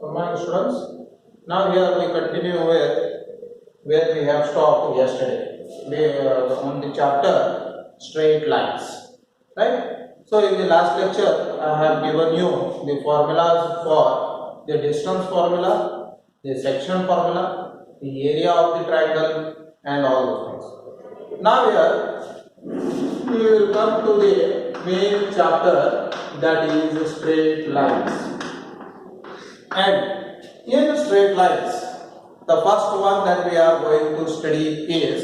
Good morning, students. Now here we continue with where we have stopped yesterday. We on the chapter straight lines, right? So in the last lecture, I have given you the formulas for the distance formula, the section formula, the area of the triangle, and all those things. Now here we will come to the main chapter, that is straight lines. And in straight lines, the first one that we are going to study is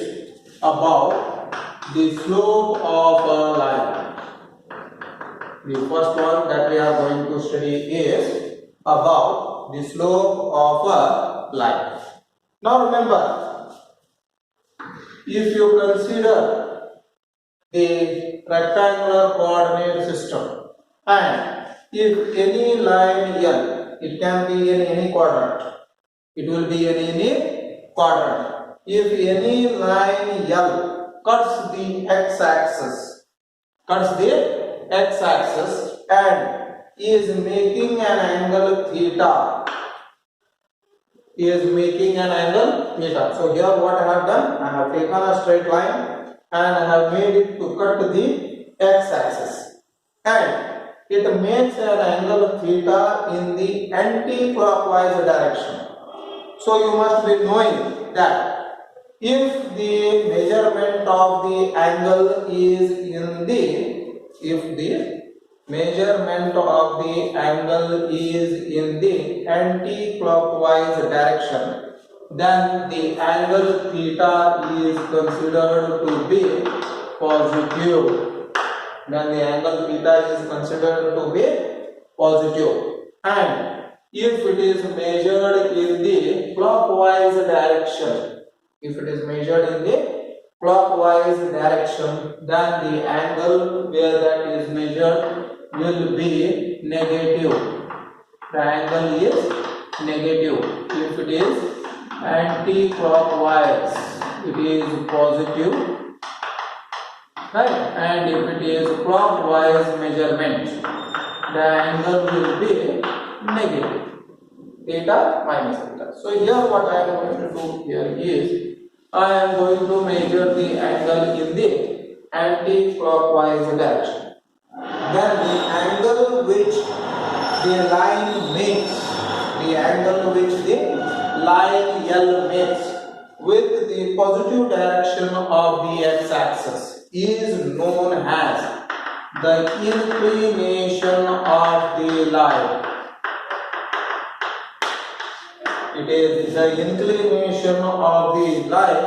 about the slope of a line. The first one that we are going to study is about the slope of a line. Now remember, if you consider the rectangular coordinate system, and if any line L, it can be in any quadrant. It will be in any quadrant. If any line L cuts the x-axis, and is making an angle theta. So here what I have done, I have taken a straight line and I have made it to cut the x-axis, and it makes an angle theta in the anti-clockwise direction. So you must be knowing that if the measurement of the angle is in the anti-clockwise direction, then the angle theta is considered to be positive. And if it is measured in the clockwise direction, then the angle where that is measured will be negative. The angle is negative. If it is anti-clockwise, it is positive. Right? And if it is clockwise measurement, the angle will be negative. Theta minus theta. So here what I am going to do here is, I am going to measure the angle in the anti-clockwise direction. Then the angle which the line makes, L makes with the positive direction of the x-axis is known as the inclination of the line. It is the inclination of the line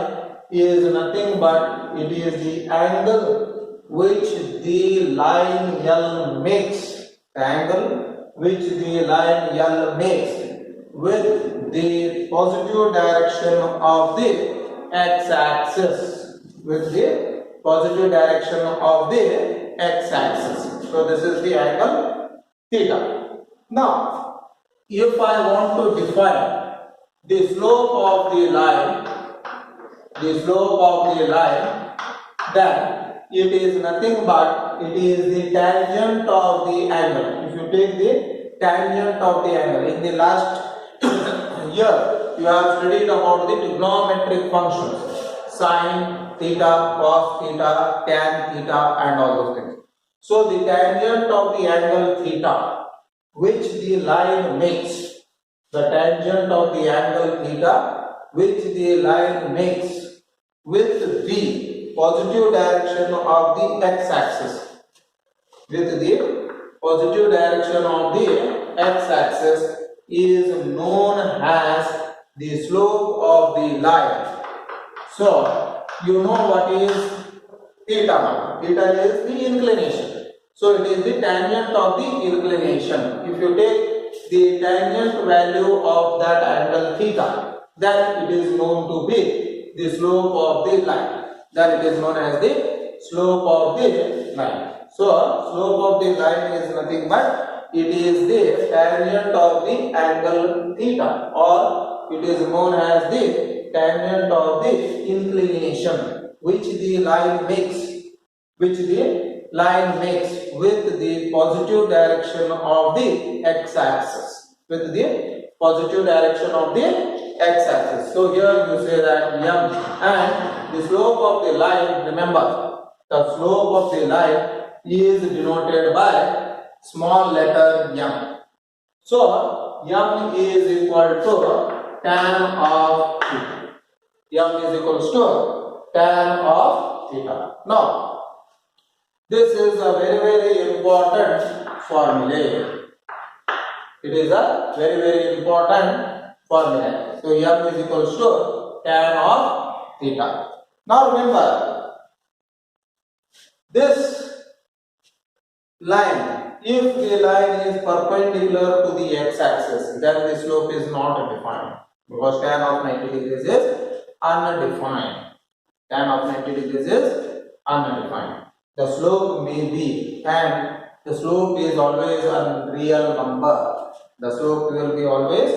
is nothing but it is the angle which the line L makes. The angle which the line L makes with the positive direction of the x-axis. So this is the angle theta. Now, if I want to define the slope of the line, then it is nothing but it is the tangent of the angle. If you take the tangent of the angle, in the last year you have studied about the trigonometric functions, sine theta, cos theta, tan theta, and all those things. So the tangent of the angle theta which the line makes, with the positive direction of the x-axis, is known as the slope of the line. So you know what is theta now. Theta is the inclination. So it is the tangent of the inclination. If you take the tangent value of that angle theta, then it is known to be the slope of the line. Then it is known as the slope of the line. So slope of the line is nothing but it is the tangent of the angle theta, or it is known as the tangent of the inclination which the line makes with the positive direction of the x-axis. positive direction of the x-axis. So here you say that m, and the slope of the line, remember, the slope of the line is denoted by small letter m. So m is equal to tan of theta. M is equals to tan of theta. Now, this is a very important formula. It is a very important formula. So m is equals to tan of theta. Now remember, this line, if the line is perpendicular to the x-axis, then the slope is not defined, because tan of 90 degrees is undefined. Tan of 90 degrees is undefined. The slope may be, and the slope is always a real number. The slope will be always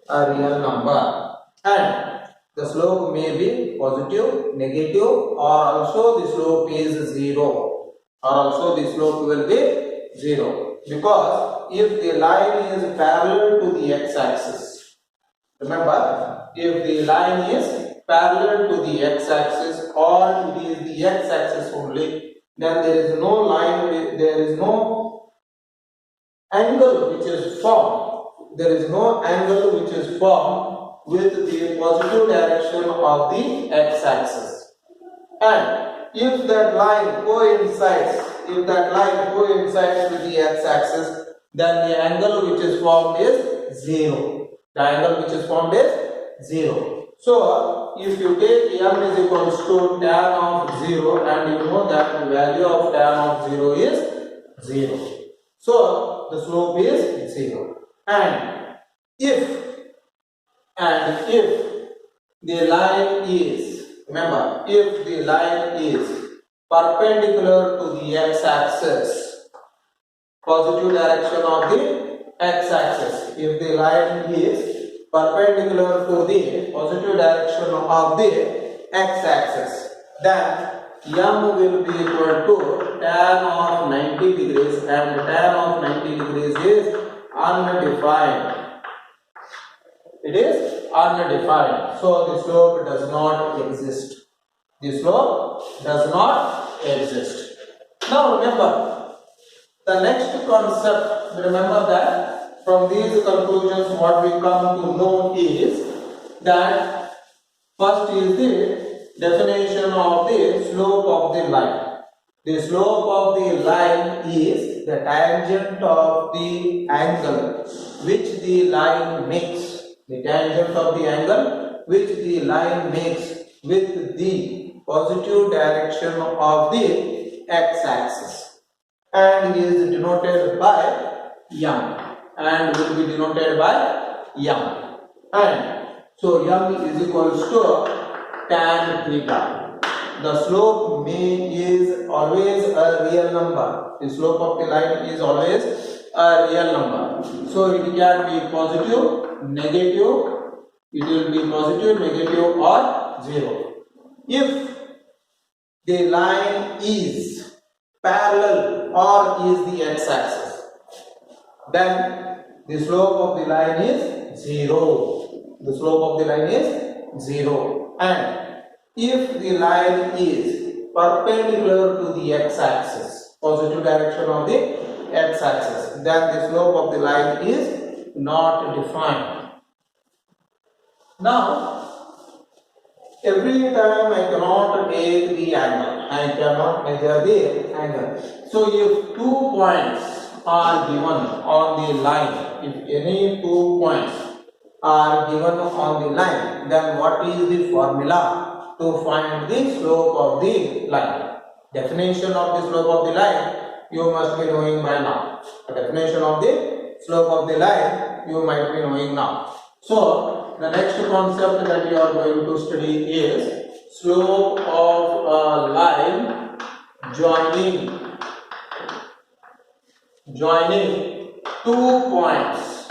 a real number, and the slope may be positive, negative, or also the slope is 0, or also the slope will be 0, because if the line is parallel to the x-axis, remember, if the line is parallel to the x-axis or it is the x-axis only, then there is no line, there is no angle which is formed. There is no angle which is formed with the positive direction of the x-axis. And if that line coincides, with the x-axis, then the angle which is formed is 0. The angle which is formed is 0. So, if you take m is equals to tan of 0, and you know that the value of tan of 0 is 0. So, the slope is 0. And if the line is, remember, if the line is perpendicular to the x-axis, positive direction of the x-axis, if the line is perpendicular to the positive direction of the x-axis, then m will be equal to tan of 90 degrees, and tan of 90 degrees is undefined. It is undefined. So the slope does not exist. The slope does not exist. Now remember, the next concept, remember that from these conclusions what we come to know is that first is the definition of the slope of the line. The slope of the line is the tangent of the angle which the line makes. The tangent of the angle which the line makes with the positive direction of the x-axis, and is denoted by m, and will be denoted by m. And so m is equals to tan theta. The slope is always a real number. The slope of the line is always a real number. So it can be positive, negative, it will be positive, negative, or 0. If the line is parallel or is the x-axis, then the slope of the line is 0. The slope of the line is 0. And if the line is perpendicular to the x-axis, positive direction of the x-axis, then the slope of the line is not defined. Now, every time I cannot take the angle, I cannot measure the angle. So, if 2 points are given on the line, if any 2 points are given on the line, then what is the formula to find the slope of the line? Definition of the slope of the line you must be knowing by now. The definition of the slope of the line you might be knowing now. So, the next concept that you are going to study is slope of a line joining 2 points.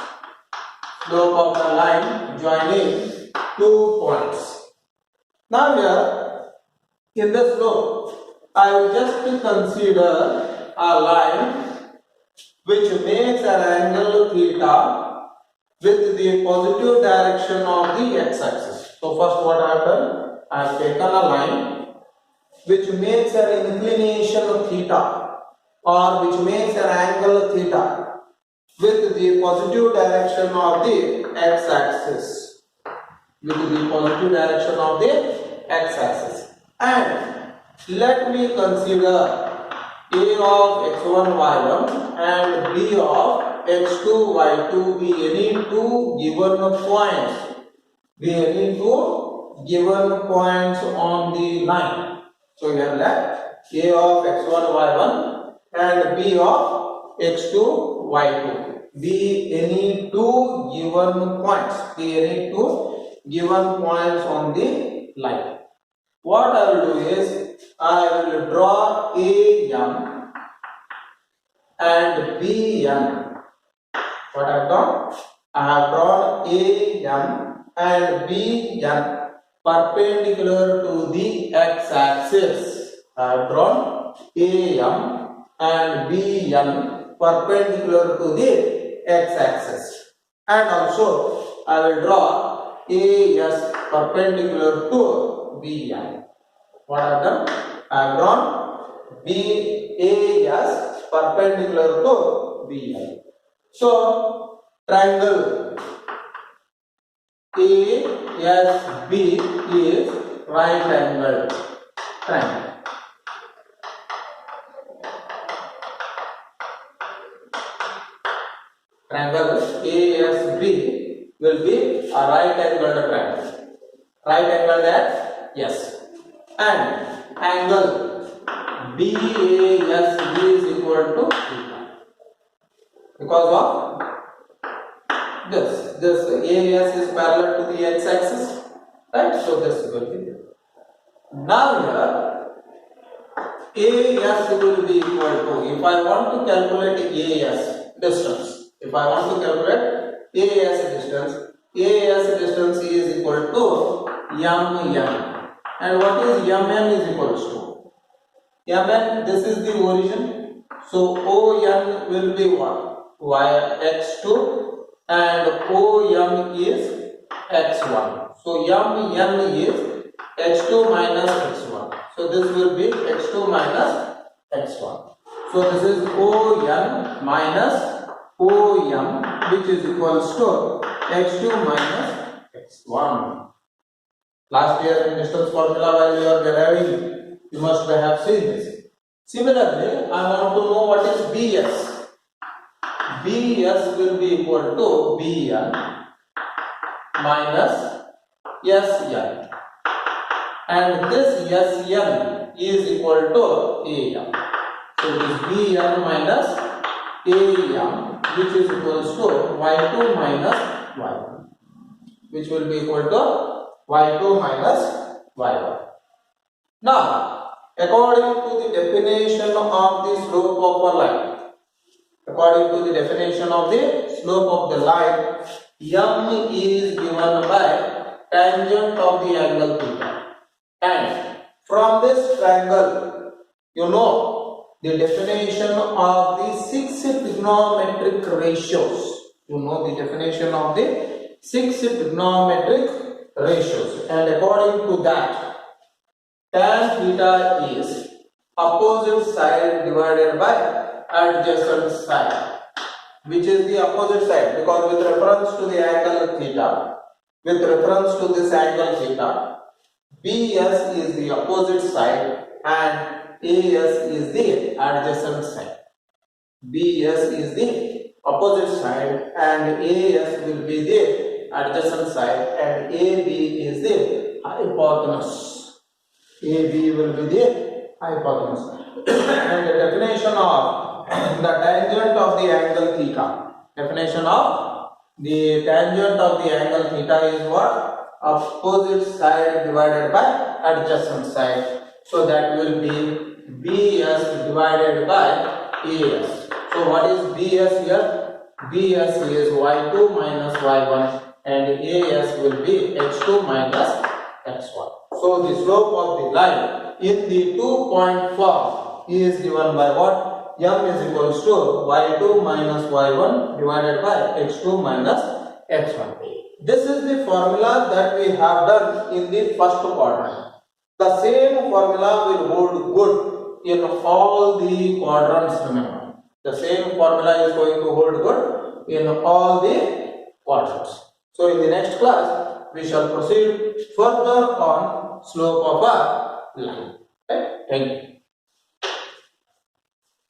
Slope of the line joining 2 points. Now here, in the slope, I will just consider a line which makes an angle theta with the positive direction of the x-axis. So first what I have done, I have taken a line which makes an inclination theta or which makes an angle theta with the positive direction of the x-axis. With the positive direction of the x-axis. And let me consider a of x1, y1 and b of x2, y2 be any two given points. Be any two given points on the line. So here let a of x1, y1 and b of x2, y2 be any two given points. Be any two given points on the line. What I will do is I will draw AM and BN. What I have done? I have drawn AM and BN perpendicular to the x-axis. I have drawn AM and BN perpendicular to the x-axis. And also I will draw AS perpendicular to BN. What I have done? I have drawn BAS perpendicular to BN. So triangle ASB is right angled triangle. Triangle ASB will be a right angled triangle. Right angled at yes. And angle BASB is equal to theta. Because of this AS is parallel to the x-axis, right? So this will be there. Now here AS will be equal to, if I want to calculate AS distance, if I want to calculate AS distance is equal to MN. And what is MN is equals to? MN, this is the origin. So ON will be what? X2 and OM is X1. So MN is X2 minus X1. So this will be X2 minus X1. So this is ON minus OM, which is equals to X2 minus X1. Last year in distance formula while we are deriving, you must have seen this. Similarly, I want to know what is BS. BS will be equal to BN minus SN. And this SN is equal to AM. So this BN minus AM, which is equals to Y2 minus Y1, which will be equal to Y2 minus Y1. Now, according to the definition of the slope of a line, M is given by tangent of the angle theta. And from this triangle, you know the definition of the 6 trigonometric ratios. You know the definition of the 6 trigonometric ratios, and according to that, tan theta is opposite side divided by adjacent side. Which is the opposite side? Because with reference to the angle theta, BS is the opposite side and AS is the adjacent side. BS is the opposite side and AS will be the adjacent side, and AB is the hypotenuse. AB will be the hypotenuse. And the definition of the tangent of the angle theta. Definition of the tangent of the angle theta is what? Opposite side divided by adjacent side. So that will be BS divided by AS. So what is BS here? BS is Y2 minus Y1 and AS will be X2 minus X1. So the slope of the line in the 2-point form is given by what? M is equals to Y2 minus Y1 divided by X2 minus x1. This is the formula that we have done in the first quadrant. The same formula will hold good in all the quadrants, remember. The same formula is going to hold good in all the quadrants. So in the next class, we shall proceed further on slope of a line. Okay? Thank you.